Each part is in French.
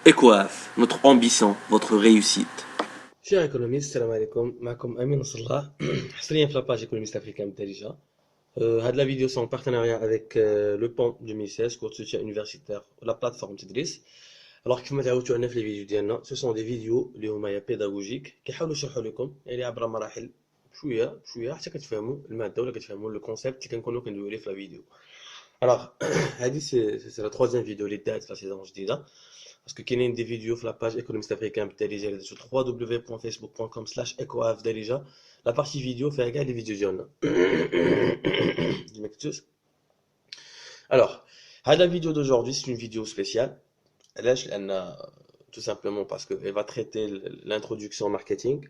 Ecoaf, notre ambition, votre réussite. Chers économistes, salam alaikum, معكم أمين نصر الله حصريا في لاباج économiste africain بالدارجة. هاد la vidéo c'est en partenariat avec le PON 2016 cours de soutien universitaire la plateforme تدريس. Alors كيف ما تعودتوا عندنا في les vidéos ديالنا ce sont des vidéos اللي هما pédagogiques كيحاولوا يشرحوا لكم يعني عبر مراحل بشويه بشويه حتى كتفهموا الماده ولا كتفهموا لو كونسيبت اللي كنكونوا كندويو عليه في la vidéo. Alors هذه c'est la troisième vidéo اللي دات في la saison جديده. Parce que كاينين دي فيديو في لاباج ايكونوميست افريكان بالدارجه اللي درتو www.facebook.com/ecoaf دارجه لا بارتي فيديو فيها كاع لي فيديو ديالنا ما كنتوش. Alors هذا الفيديو d'aujourd'hui c'est une vidéo spéciale. علاش؟ لان tout simplement parce que elle va traiter l'introduction au marketing.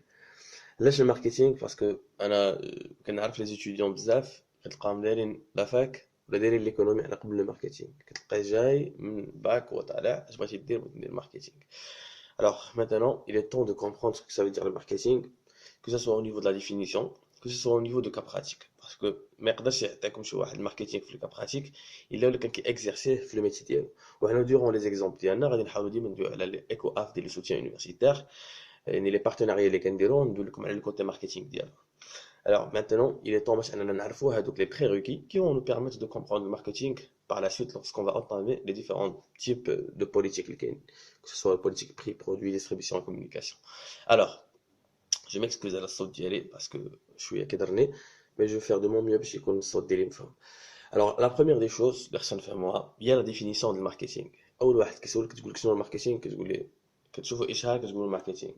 علاش الماركتينغ؟ باسكو انا كنعرف لي زيتيديون بزاف كتلقاهم دايرين لا فاك ولا دايرين ليكونومي على قبل الماركتينغ، كتلقاه جاي من باك وطالع اش بغيتي دير؟ بغيت ندير ماركتينغ. Alors maintenant, il est temps de comprendre ce que ça veut dire le marketing, que ce soit au niveau de la définition, que ce soit au niveau de cas pratique. Parce que ما يقدرش يعطيكم شي واحد الماركتينغ في الكا براتيك الا ولا كان كيكزيرسيه في الميتي ديالو. وحنا دورون لي زيكزامبل ديالنا غادي نحاولوا ديما ندويو على لي ايكو اف ديال لي سوتيان يونيفرسيتير، يعني لي بارتناريا اللي كنديرو ندوي لكم على الكوتي ماركتينغ ديالو. Alors maintenant, il est temps باش اننا نعرفوا هذوك les prérequis qui vont nous permettre de comprendre le marketing par la suite lorsqu'on va entamer les différents types de politiques اللي كاين، que ce soit politique prix, produit, distribution et communication. Alors, je m'excuse على الصوت ديالي parce que شويه كدرني، mais je vais faire de mon mieux باش يكون الصوت ديالي مفهوم. Alors, la première des choses اللي خصنا نفهموها هي la définition du marketing. اول واحد كيسولك تقول لك شنو هو الماركتينغ، كتقول ليه كتشوفوا اشهار كتقول الماركتينغ،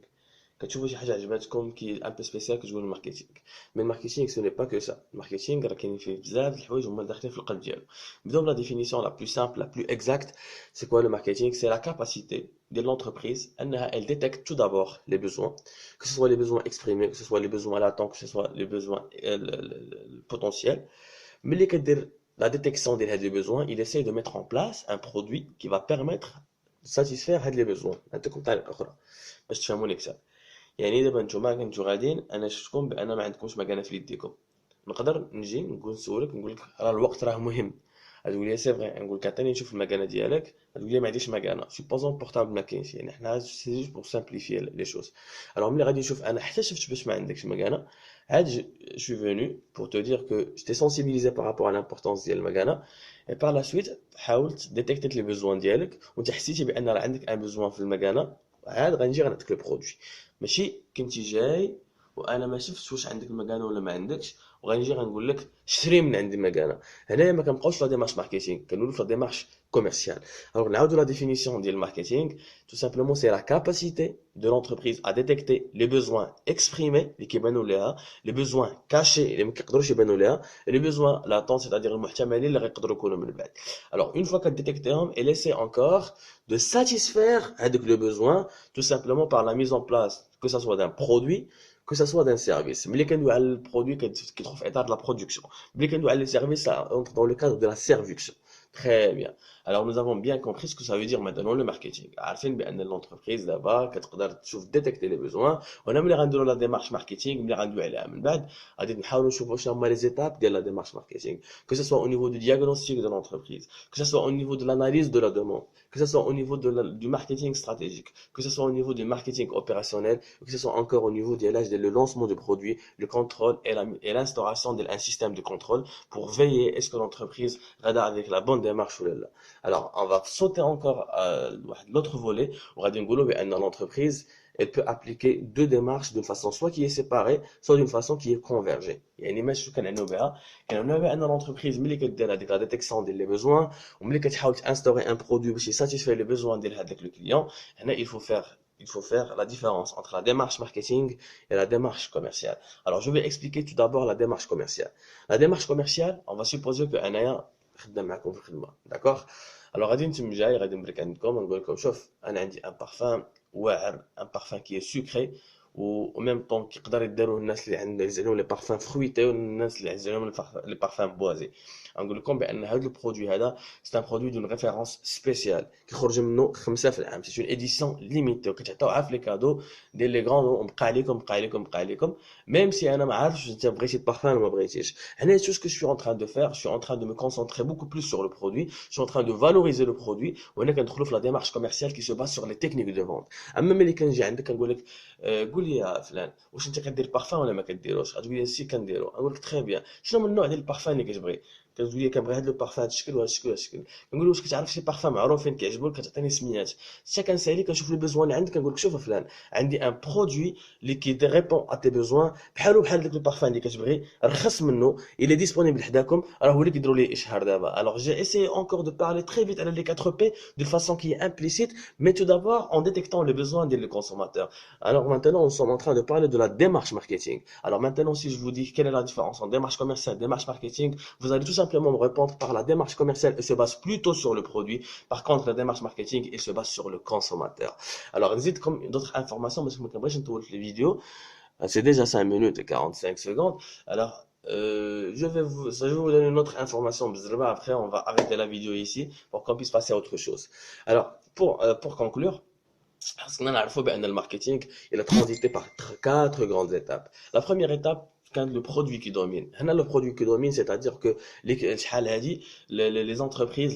كتشوفوا شي حاجه عجباتكم كي ان بو سبيسيال كتقول الماركتينغ. مي الماركتينغ سو ني با كو سا، الماركتينغ راه كاين فيه بزاف د الحوايج هما داخلين في القلب ديالو. نبداو بلا ديفينيسيون لا بلو سامبل لا بلو اكزاكت. سي كوا لو ماركتينغ؟ سي لا كاباسيتي ديال لونتربريز انها elle détecte tout d'abord les besoins, que ce soit les besoins exprimés, que ce soit les besoins latents, que ce soit les besoins potentiels. ملي كدير la détection de ces besoins, il essaie de mettre en place un produit qui va permettre de satisfaire هاد les besoins. نعطيكم طريقه اخرى باش تفهموني اكثر. يعني دابا نتوما كنتو غاديين، انا شفتكم بان ما عندكمش مكانه في يديكم، نقدر نجي نسولك نقول لك راه الوقت راه مهم، غتقول لي سي فري، نقول لك عطيني نشوف المكانه ديالك، غتقول لي ما عنديش مكانه، سوبوزون بورطابل ما كاينش، يعني حنا سي جوست بور سامبليفي لي شوز. الوغ ملي غادي نشوف انا حتى شفت باش ما عندكش مكانه، عاد je suis venu pour te dire que je t'ai sensibilisé par rapport à l'importance ديال المكانه. et par la suite حاولت ديتيكتيت لي بيزوان ديالك وانت حسيتي بان راه عندك ان بيزوان في المكانه، عاد غنجي غنعطيك لو برودوي. ماشي كنتي جاي وانا ما شفتش واش عندك مكانه ولا ما عندكش وغنجي غنقول لك شري من عندي مكانه. هنايا ما كنبقاوش في لا ديمارش ماركتينغ، كنولوا في لا ديمارش كوميرسيال. الوغ نعاودوا لا ديفينيسيون ديال الماركتينغ. tout simplement c'est la capacité de l'entreprise à détecter les besoins exprimés اللي كيبانوا ليها، les besoins cachés اللي ما كيقدروش يبانوا ليها، et les besoins latents c'est-à-dire المحتملين اللي غيقدروا يكونوا من بعد. alors une fois كديتيكتيهم elle essaie encore de satisfaire هذوك le besoin tout simplement par la mise en place que ça soit d'un produit, que ça soit d'un service. Mais les le produit qui trouve état de la production. Mais les services, ça entre dans le cadre de la service. Très bien. Alors nous avons bien compris ce que ça veut dire maintenant le marketing. عارفين بأن l'entreprise دابا كتقدر تشوف détecter les besoins. وانا ملي غنديروا لا ديمارش ماركتينغ ملي غندوي عليها من بعد غادي نحاولوا نشوفوا شنو هما les étapes ديال la démarche marketing. Que ce soit au niveau du diagnostic de l'entreprise, que ce soit au niveau de l'analyse de la demande, que ce soit au niveau du marketing stratégique, que ce soit au niveau du marketing opérationnel, que ce soit encore au niveau de l'âge le lancement du produit, le contrôle et l'instauration d'un système de contrôle pour veiller est-ce que l'entreprise rada avec la bonne démarche ou là. Alors, on va sauter encore à l'autre volet, on va dire que l'entreprise elle peut appliquer deux démarches d'une façon soit qui est séparée, soit d'une façon qui est convergée. يعني ماشي كنعنيو بها بان l'entreprise ملي كدير هذيك لا ديتيكسيون ديال لي بيزوان وملي كتحاول تانستوري ان برودوي باش يساتيسفي لي بيزوان ديال هذاك لو كليون. هنا il faut faire la différence entre la démarche marketing et la démarche commerciale. Alors je vais expliquer tout d'abord la démarche commerciale. La démarche commerciale, on va supposer que انايا خدام معكم في الخدمه، داكوغ. الوغ غادي نتم جاي غادي نبرك عندكم ونقول لكم شوف انا عندي ان بارفان واعر، ان بارفان كي سوكري و ميم طون كيقدر يديروه الناس اللي عندهم لي بارفان فرويتي والناس اللي عندهم لي بارفان بوازي. نقول لكم بان هذا البرودوي هذا سي ان برودوي دون ريفيرونس سبيسيال كيخرج منه 5 في العام، سي اون اديسيون ليميتي وكتعطيوها في لي كادو ديال لي غران، وبقى عليكم بقى عليكم بقى عليكم. ميم سي انا ما عارفش انت بغيتي البارفان ولا ما بغيتيش. هنا tout ce que je suis en train de faire, je suis en train de me concentrer beaucoup plus sur le produit, je suis en train de valoriser le produit. وهنا كندخلوا في la démarche commerciale qui se base sur les techniques de vente. اما ملي كنجي عندك كنقول لك قول لي يا فلان واش انت كدير بارفان ولا ما كديروش، غتقول لي سي كنديرو، نقول لك تري بيان، شنو من النوع ديال البارفان اللي كتبغي؟ كتقول لي كنبغي هذا البارفان هذا الشكل وهذا الشكل وهذا الشكل. كنقول واش كتعرف شي بارفان معروفين كيعجبوك كتعطيني سميات. حتى كنسالي كنشوف لي بيزوان اللي عندك كنقول لك شوف فلان عندي ان برودوي اللي كي ريبون ا تي بيزوان بحالو بحال داك البارفان اللي كتبغي رخص منه il est disponible حداكم، راه هو اللي كيديروا ليه اشهار دابا. alors j'ai essayé encore de parler très vite على les 4 P de façon qui est implicite, mais tout d'abord en détectant les besoins des consommateurs. Alors maintenant nous sommes en train de parler de la démarche marketing. Alors maintenant si je vous dis quelle est la différence entre démarche commerciale et démarche marketing, vous allez tout simplement me répondre par la démarche commerciale elle se base plutôt sur le produit, par contre la démarche marketing elle se base sur le consommateur. Alors n'hésite comme d'autres informations parce que ما كنبغيش نطول في les vidéos. C'est déjà 5 minutes et 45 secondes. Alors, je vais vous donner une autre information. Après, on va arrêter la vidéo ici pour qu'on puisse passer à autre chose. Alors, pour conclure, parce qu'on a le marketing, il a transité par 4 grandes étapes. La première étape, quand le produit qui domine. Le produit qui domine, c'est-à-dire que les entreprises,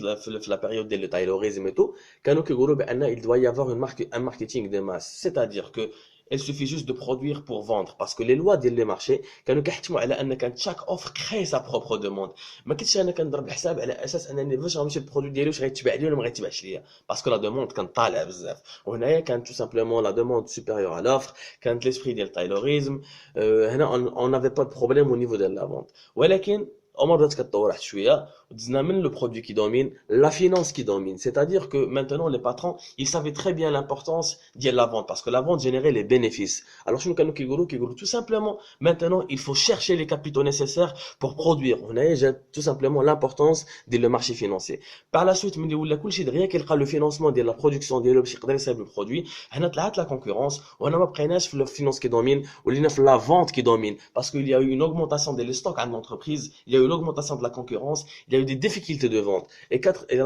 la période de taylorisme et tout, il doit y avoir un marketing de masse. C'est-à-dire que il suffit juste de produire pour vendre parce que les lois des marchés كانوا كيحتموا على ان chaque offre crée sa propre demande. ما كنتش انا كنضرب الحساب على اساس انني باش غنمشي البرودوي ديالي واش غيتباع لي ولا ما غيتباعش ليا، باسكو لا دوموند كانت طالعه بزاف. وهنايا كانت tout simplement la demande supérieure à l'offre، كانت l'esprit ديال التايلوريزم. هنا on n'avait pas de problème au niveau de la vente. ولكن عمر بدات كتطور واحد شويه ودزنا من le produit qui domine la finance qui domine. C'est-à-dire que maintenant les patrons ils savaient très bien l'importance de la vente parce que la vente générait les bénéfices. Alors شنو كانوا كيقولوا tout simplement maintenant il faut chercher les capitaux nécessaires pour produire. هنايا جات tout simplement l'importance ديال le marché financier. Par la suite ملي ولا كلشي دغيا كيلقى le financement ديال la production ديالو باش يقدر يصايب البرودوي، هنا طلعت la concurrence وهنا ما بقيناش في la finance qui domine ولينا في la vente qui domine parce qu'il y a eu une augmentation des stocks à l'entreprise, il y a eu l'augmentation de la concurrence, il y a eu des difficultés de vente. Et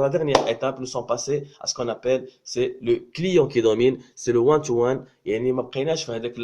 la dernière étape, nous sommes passés à ce qu'on appelle, c'est le client qui domine, c'est le one-to-one. يعني ما بقيناش في هذاك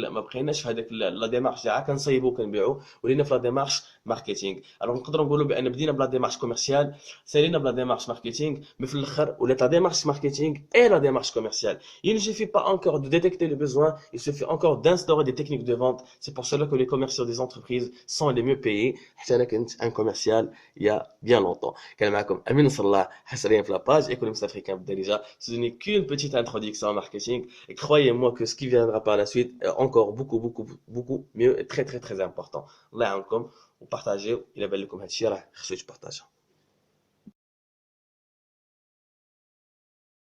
لا ديمارش تاع كنصايبو كنبيعو، ولينا في لا ديمارش ماركتينغ. الوغ نقدروا نقولوا بان بدينا بلا ديمارش كوميرسيال، سالينا بلا ديمارش ماركتينغ، مي في الاخر ولات لا ديمارش ماركتينغ اي لا ديمارش كوميرسيال. Il ne suffit pas encore de détecter les besoins, il suffit encore d'instaurer des techniques de vente. C'est pour cela que les commerciaux des entreprises sont les mieux payés. حتى انا كنت un commercial il y a bien longtemps. كان معكم امين نصر الله حصريا في لاباج économiste africain بالدارجه. Ce n'est qu'une petite introduction au marketing et croyez-moi que ce qui viendra par la suite est encore beaucoup mieux et très très très important. الله يعاونكم وبارطاجيو الى بان لكم هادشي راه خصو يتبارطاجا.